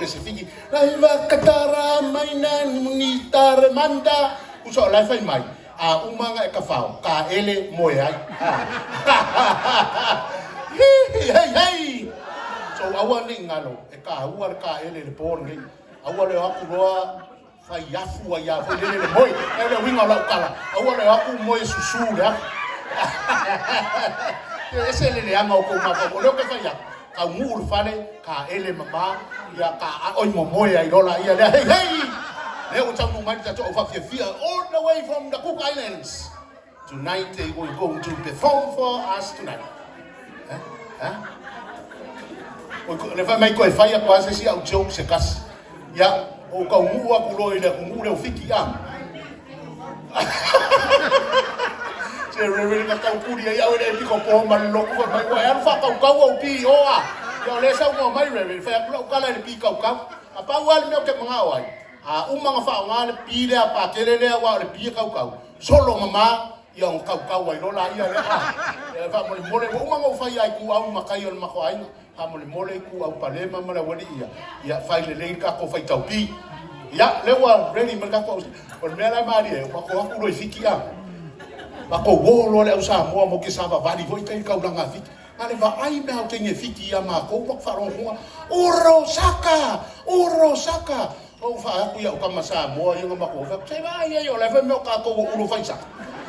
Pacific. Laiva katara maina ngitar manda. Uso lai fai mai. Umanga e ka whao. Ka ele moe ai. Hey. So awa ni ngalo. E ka aua ka ele le pōr ngi. Awa le aku roa. Fai yafu ai yafu. Le moe. E le winga lau kala. Awa le aku moe susu le aku. Ese le anga o ko maka. O leo ke fai yafu. Ka nguru fale. Ka ele mama. Ia ka oi momoe ai rola. Ia le hey. Leo tamu mai tato Fia all the way from the Cook Islands. Tonight they will going to perform for us tonight. Le fa mai ko e fai ko ase si au joke se kas. Ya o ka ngua ku loi le ngu le fiki am. Se re ka ka ku dia ya o le piko po ma lo ku mai ko ya fa ka o pi o a. Ya le sa mo mai re fa ku ka le pi ka. Apa wal me ke mga wai. Umanga wha ngā le pire a pātere lea wā le pia kau. Solo mama ia o kau ai rola ia le wha mole umanga o whai ai ku au makai o le mako ainga. Ha mole ku au palema mara wali ia. Ia whai le lein kako whai tau pi. Ia lewa reni mara kako o le mea lai maari e mako haku roi fiki a. Mako wolo le au sa moa mo ke sawa wari voi kai kau ranga fiki. Ale va ai me au tenge fiki ia mako mak wharonghunga. Uro saka. O fa aku ya o kama sa mo yo ngama ko fa se vai yo le fa me ka ko ulo fa isa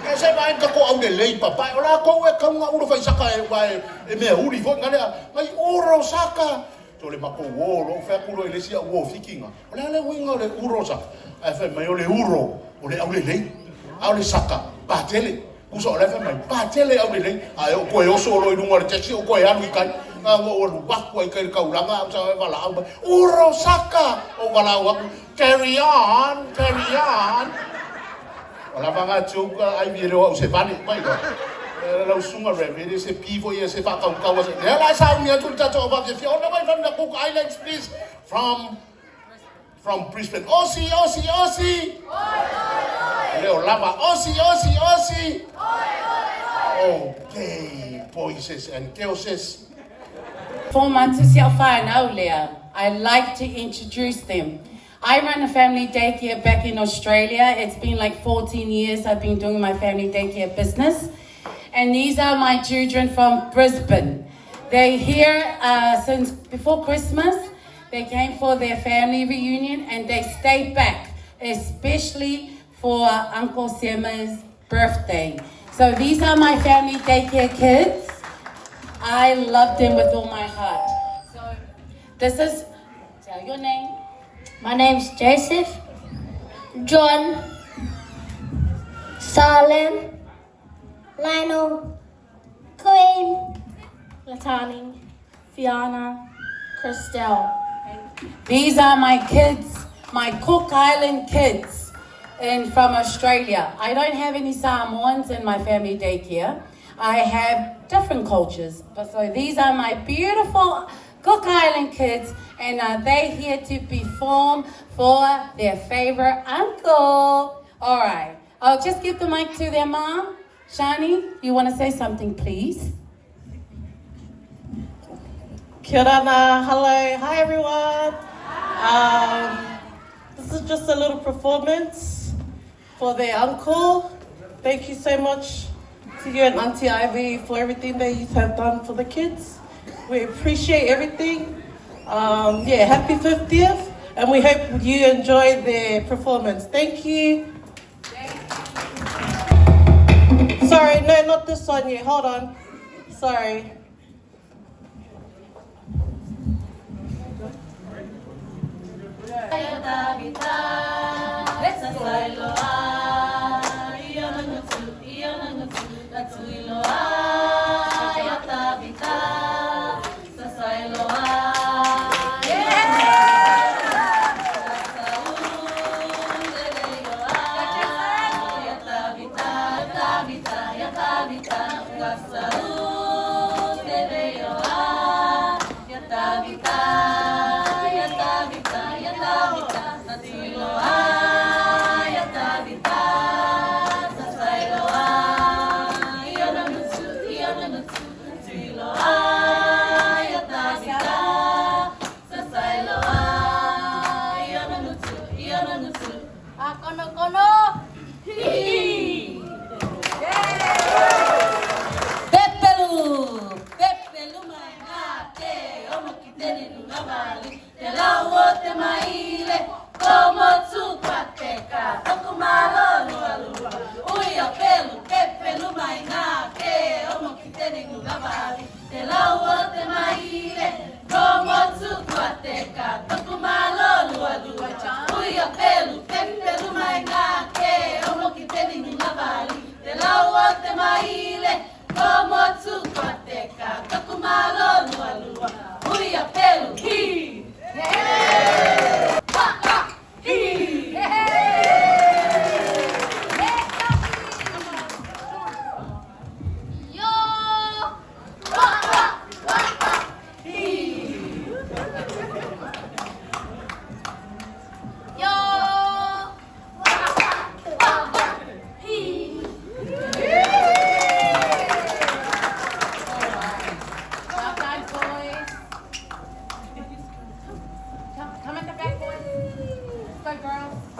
e se vai ka ko au le lei papa o la ko e ka nga ulo fa isa ka e vai e me uri fo ngale mai uro saka to le mako wo lo fa ku lo le sia wo fikinga o le winga le uro saka e fa me yo le uro o le au le lei au le saka pa tele ku so le fa mai pa tele au le lei a o ko e o so lo i lunga le tesi o ko e anu kai o waku ai kai kaulanga am sa wala au uro saka o wala waku carry on wala vanga chuka ai viro o se pani mai go la sunga re se pivo ia se fa kau kau se la sa mi tu ta to ba se on the way from the Cook Islands please from Brisbane Aussie leo lava Aussie okay boys and girls. 4 months is I'd like to introduce them. I run a family daycare back in Australia. It's been like 14 years I've been doing my family daycare business. And these are my children from Brisbane. They're here since before Christmas. They came for their family reunion and they stayed back, especially for Uncle Sema's birthday. So these are my family daycare kids. I love them with all my heart. So this is, tell your name. My name's Joseph, John, Salem, Lionel, Queen, Latani, Fiona, Christelle. These are my kids, my Cook Island kids from Australia. I don't have any Samoans in my family daycare. I have different cultures. So these are my beautiful Cook Island kids, and they're here to perform for their favorite uncle. All right, I'll just give the mic to their mom. Shani, you want to say something, please? Kia ora, hello, hi everyone. This is just a little performance for their uncle. Thank you so much to you and Auntie Ivy for everything that you have done for the kids. We appreciate everything. Happy 50th, and we hope you enjoy the performance. Thank you. Sorry, no, not this one yet. Hold on. Sorry. at the back, boys. Let's go, girls.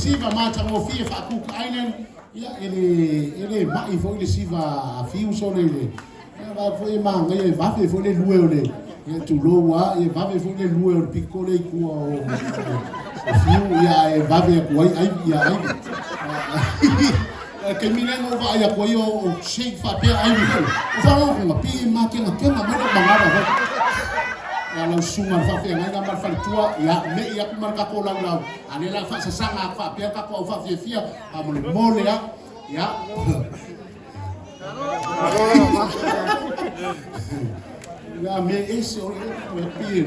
siva mata mo fie fa ku ainen ya ele mai fo ile siva fiu so le va fo e manga e va fo le lue ole e tu lo wa e va fo le lue o piccole ku o fiu ya e va ve ku ai ya ai ke minengo va ya ko yo shake fa pe ai ko fa o pi ma ke na ma manga ba lau sunga fa fe ngai mal fa tua ya me ya ku marka ko lau ane la fa sanga fa pia ka ko fa fia mole ya ya me ese o pi